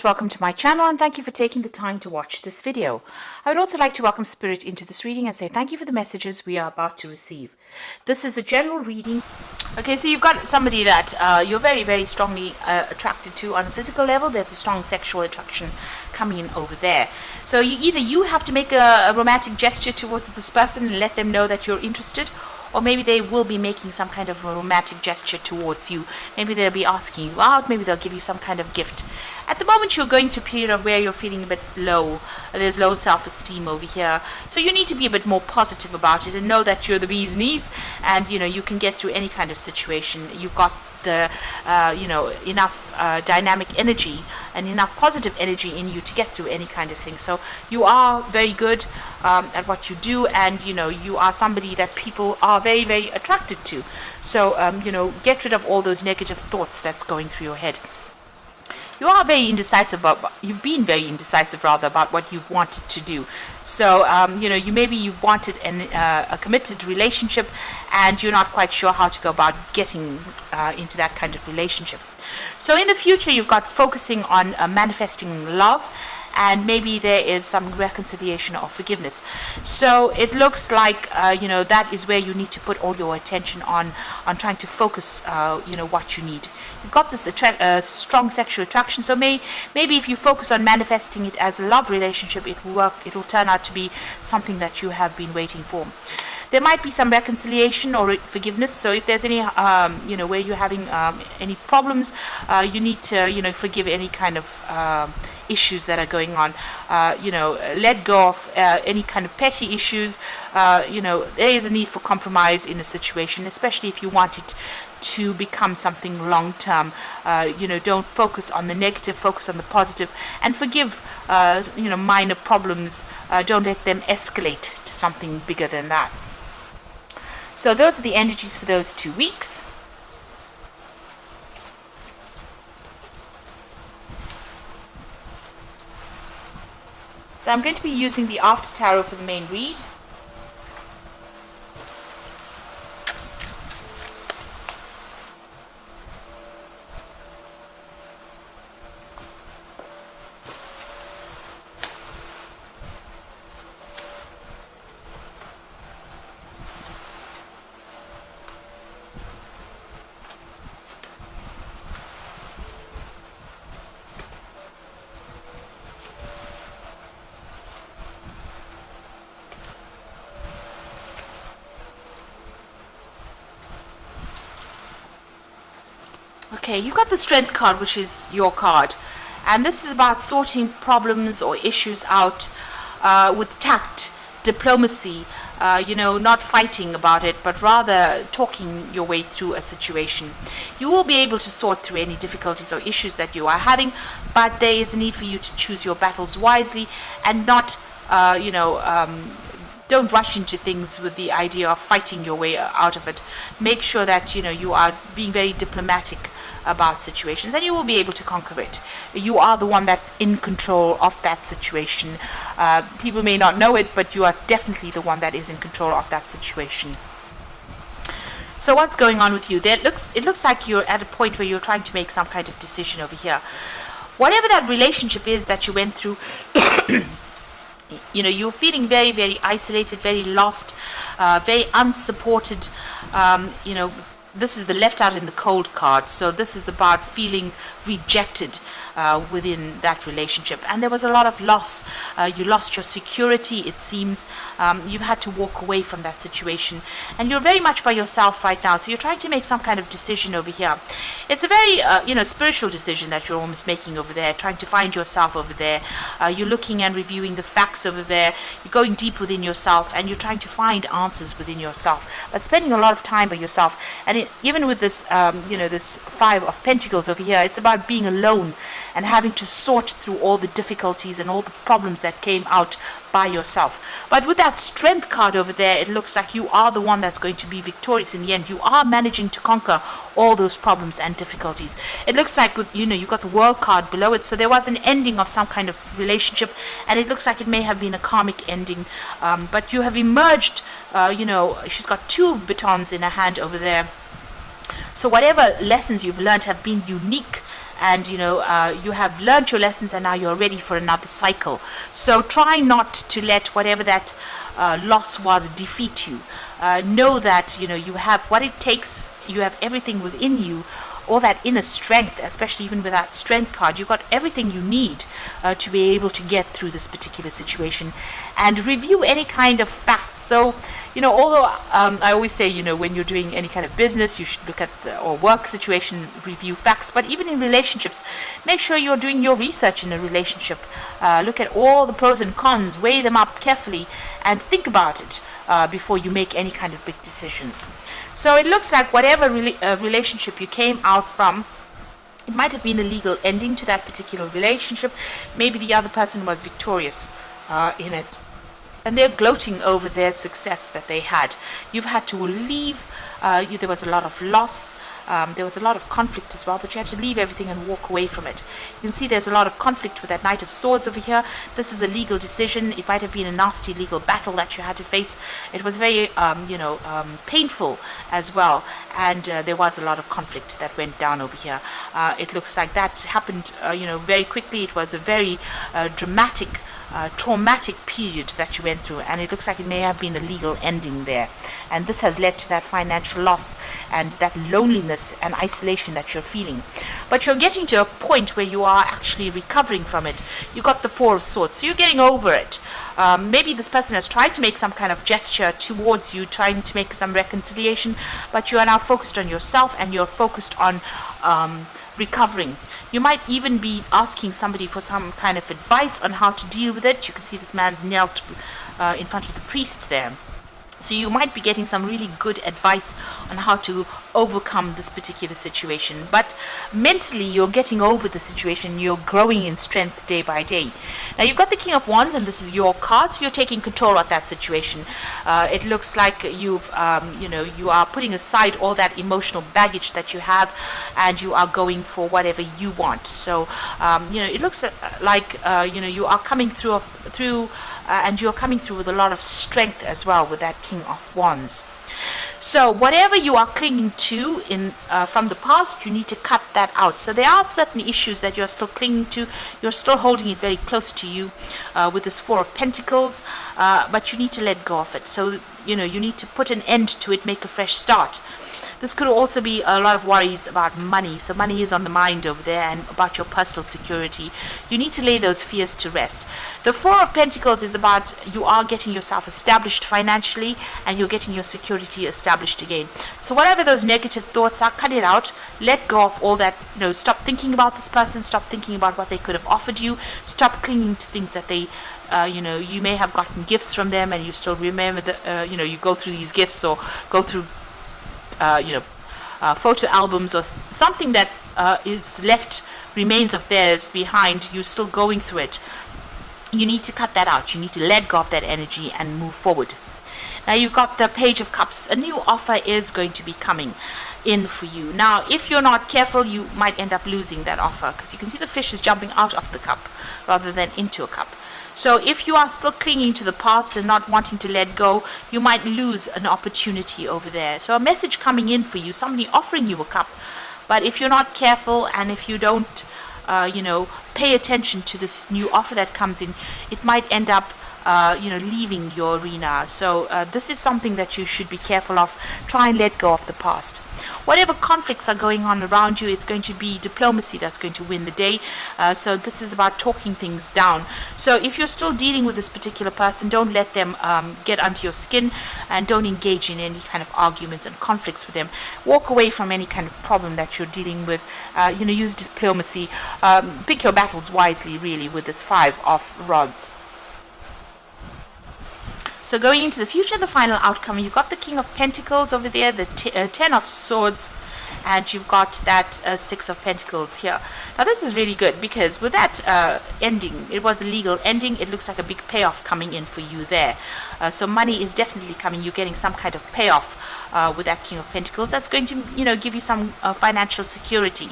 Welcome to my channel and thank you for taking the time to watch this video. I would also like to welcome Spirit into this reading and say thank you for the messages we are about to receive. This is a general reading. Okay, so you've got somebody that you're very strongly attracted to on a physical level. There's a strong sexual attraction coming in over there. So you have to make a romantic gesture towards this person and let them know that you're interested, or maybe they will be making some kind of a romantic gesture towards you. Maybe they'll be asking you out, maybe they'll give you some kind of gift. At the moment you're going through a period of where you're feeling a bit low. There's low self-esteem over here. So you need to be a bit more positive about it and know that you're the bee's knees and you can get through any kind of situation. You've got the enough dynamic energy and enough positive energy in you to get through any kind of thing. So you are very good at what you do, and you are somebody that people are very attracted to. So get rid of all those negative thoughts that's going through your head. You are very indecisive you've been very indecisive rather about what you've wanted to do. So you've wanted a committed relationship and you're not quite sure how to go about getting into that kind of relationship. So in the future you've got focusing on manifesting love, and maybe there is some reconciliation or forgiveness. So it looks like that is where you need to put all your attention on trying to focus what you need. You've got this strong sexual attraction, so maybe if you focus on manifesting it as a love relationship, it will work. It will turn out to be something that you have been waiting for. There might be some reconciliation or forgiveness. So if there's any, where you're having any problems, you need to, forgive any kind of issues that are going on. Let go of any kind of petty issues. There is a need for compromise in a situation, especially if you want it to become something long term. Don't focus on the negative, focus on the positive, and forgive minor problems. Don't let them escalate to something bigger than that. So those are the energies for those 2 weeks. So I'm going to be using the After Tarot for the main read. Okay, you've got the Strength card, which is your card. And this is about sorting problems or issues out with tact, diplomacy, not fighting about it, but rather talking your way through a situation. You will be able to sort through any difficulties or issues that you are having, but there is a need for you to choose your battles wisely and not, don't rush into things with the idea of fighting your way out of it. Make sure that you are being very diplomatic about situations, and you will be able to conquer it. You are the one that's in control of that situation. People may not know it, but you are definitely the one that is in control of that situation. So what's going on with you? It looks like you're at a point where you're trying to make some kind of decision over here. Whatever that relationship is that you went through, you're feeling very isolated, very lost, very unsupported. This is the left out in the cold card. So this is about feeling rejected within that relationship, and there was a lot of loss. You lost your security, it seems. You've had to walk away from that situation, and you're very much by yourself right now. So you're trying to make some kind of decision over here. It's a very spiritual decision that you're almost making over there, trying to find yourself over there. You're looking and reviewing the facts over there. You're going deep within yourself, and you're trying to find answers within yourself, but spending a lot of time by yourself. And even with this this Five of Pentacles over here, it's about being alone and having to sort through all the difficulties and all the problems that came out by yourself. But with that Strength card over there, it looks like you are the one that's going to be victorious in the end. You are managing to conquer all those problems and difficulties. It looks like you've got the World card below it, so there was an ending of some kind of relationship, and it looks like it may have been a karmic ending, but you have emerged. She's got 2 batons in her hand over there. So whatever lessons you've learned have been unique and you have learned your lessons, and now you're ready for another cycle. So try not to let whatever that loss was defeat you. Know that you have what it takes. You have everything within you, all that inner strength, especially even with that strength card. You've got everything you need to be able to get through this particular situation, and review any kind of facts. So although I always say when you're doing any kind of business, you should look at or work situation, review facts, but even in relationships, make sure you're doing your research in a relationship. Look at all the pros and cons, weigh them up carefully, and think about it before you make any kind of big decisions. So it looks like whatever relationship you came out from, it might have been a legal ending to that particular relationship. Maybe the other person was victorious in it, and they're gloating over their success that they had. You've had to leave. There was a lot of loss. There was a lot of conflict as well, but you had to leave everything and walk away from it. You can see there's a lot of conflict with that Knight of Swords over here. This is a legal decision. It might have been a nasty legal battle that you had to face. It was very, painful as well, and there was a lot of conflict that went down over here. It looks like that happened, very quickly. It was a very dramatic, traumatic period that you went through, and it looks like it may have been a legal ending there, and this has led to that financial loss and that loneliness and isolation that you're feeling. But you're getting to a point where you are actually recovering from it. You got the Four of Swords, so you're getting over it. Maybe this person has tried to make some kind of gesture towards you, trying to make some reconciliation, but you are now focused on yourself, and you're focused on recovering. You might even be asking somebody for some kind of advice on how to deal with it. You can see this man's knelt in front of the priest there. So you might be getting some really good advice on how to overcome this particular situation. But mentally, you're getting over the situation. You're growing in strength day by day. Now, you've got the King of Wands, and this is your card. So you're taking control of that situation. It looks like you are putting aside all that emotional baggage that you have, and you are going for whatever you want. So, it looks like, you are coming through and you're coming through with a lot of strength as well with that King of Wands. So whatever you are clinging to from the past, you need to cut that out. So there are certain issues that you're still clinging to. You're still holding it very close to you with this Four of Pentacles, but you need to let go of it. So, you need to put an end to it, make a fresh start. This could also be a lot of worries about money. So money is on the mind over there, and about your personal security. You need to lay those fears to rest. The Four of Pentacles is about you are getting yourself established financially, and you're getting your security established again. So whatever those negative thoughts are, cut it out. Let go of all that. Stop thinking about this person. Stop thinking about what they could have offered you. Stop clinging to things that they you may have gotten gifts from them, and you still remember that you go through these gifts, or go through photo albums, or something that is left remains of theirs behind. You're still going through it. You need to cut that out. You need to let go of that energy and move forward. Now you've got the Page of Cups. A new offer is going to be coming in for you. Now, if you're not careful, you might end up losing that offer, because you can see the fish is jumping out of the cup rather than into a cup. So if you are still clinging to the past and not wanting to let go, you might lose an opportunity over there. So a message coming in for you, somebody offering you a cup. But if you're not careful, and if you don't, pay attention to this new offer that comes in, it might end up leaving your arena. So this is something that you should be careful of. Try and let go of the past. Whatever conflicts are going on around you, it's going to be diplomacy that's going to win the day. So this is about talking things down. So if you're still dealing with this particular person, don't let them get under your skin, and don't engage in any kind of arguments and conflicts with them. Walk away from any kind of problem that you're dealing with. Use diplomacy. Pick your battles wisely, really, with this Five of Rods. So going into the future, the final outcome, you've got the King of Pentacles over there, the Ten of Swords, and you've got that Six of Pentacles here. Now this is really good, because with that ending, it was a legal ending. It looks like a big payoff coming in for you there. So money is definitely coming. You're getting some kind of payoff with that King of Pentacles. That's going to, give you some financial security.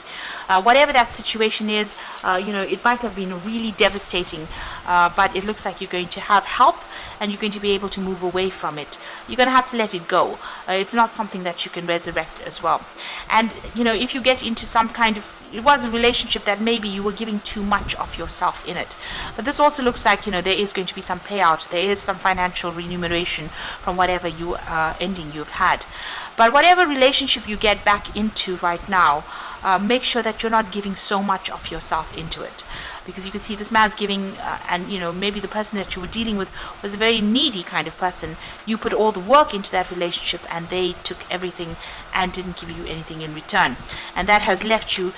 Whatever that situation is, it might have been really devastating, but it looks like you're going to have help, and you're going to be able to move away from it. You're going to have to let it go. It's not something that you can resurrect as well. And if you get into some kind of, it was a relationship that maybe you were giving too much of yourself in it. But this also looks like there is going to be some payout, there is some financial remuneration from whatever ending you've had. But whatever relationship you get back into right now, make sure that you're not giving so much of yourself into it, because you can see this man's giving, and maybe the person that you were dealing with was a very needy kind of person. You put all the work into that relationship and they took everything and didn't give you anything in return, and that has left you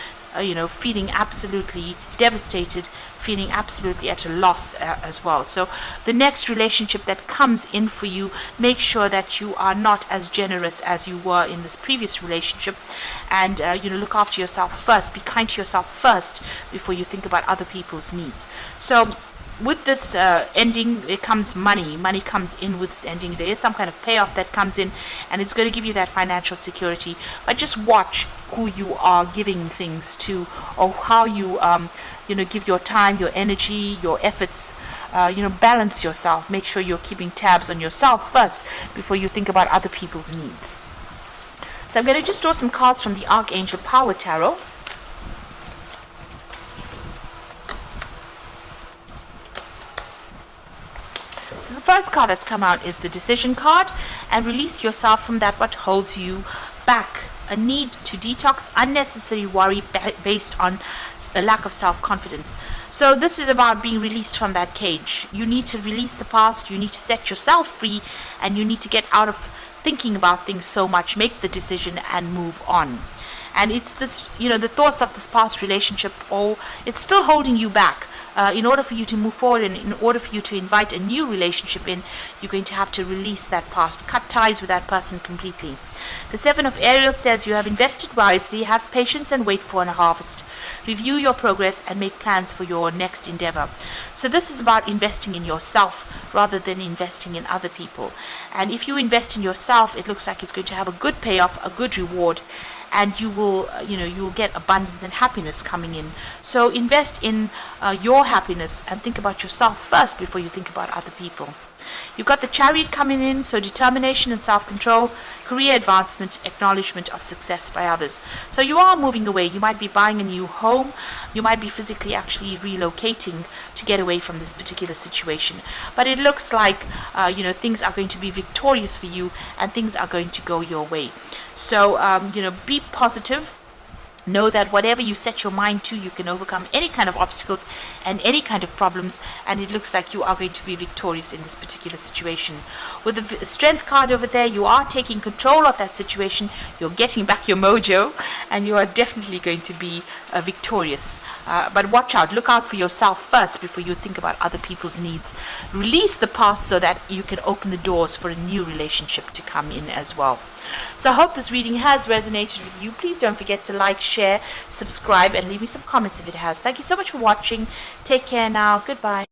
feeling absolutely devastated, feeling absolutely at a loss as well. So the next relationship that comes in for you, make sure that you are not as generous as you were in this previous relationship, and look after yourself first, be kind to yourself first before you think about other people's needs. So with this ending, it comes money comes in with this ending. There is some kind of payoff that comes in, and it's going to give you that financial security. But just watch who you are giving things to, or how you give your time, your energy, your efforts. Balance yourself. Make sure you're keeping tabs on yourself first before you think about other people's needs. So I'm going to just draw some cards from the Archangel Power Tarot. So the first card that's come out is the Decision card, and release yourself from that what holds you back. A need to detox unnecessary worry based on a lack of self-confidence. So this is about being released from that cage. You need to release the past, you need to set yourself free, and you need to get out of thinking about things so much. Make the decision and move on. And it's this, the thoughts of this past relationship, it's still holding you back. In order for you to move forward and in order for you to invite a new relationship in, you're going to have to release that past, cut ties with that person completely. The Seven of Aries says you have invested wisely, have patience and wait for a harvest. Review your progress and make plans for your next endeavor. So this is about investing in yourself rather than investing in other people. And if you invest in yourself, it looks like it's going to have a good payoff, a good reward, and you will get abundance and happiness coming in. So invest in your happiness and think about yourself first before you think about other people. You've got the Chariot coming in, so determination and self-control, career advancement, acknowledgement of success by others. So you are moving away. You might be buying a new home. You might be physically actually relocating to get away from this particular situation. But it looks like things are going to be victorious for you, and things are going to go your way. So be positive. Know that whatever you set your mind to, you can overcome any kind of obstacles and any kind of problems, and it looks like you are going to be victorious in this particular situation. With the Strength card over there, you are taking control of that situation, you're getting back your mojo, and you are definitely going to be victorious. But watch out, look out for yourself first before you think about other people's needs. Release the past so that you can open the doors for a new relationship to come in as well. So I hope this reading has resonated with you. Please don't forget to like, share, subscribe, and leave me some comments if it has. Thank you so much for watching. Take care now. Goodbye.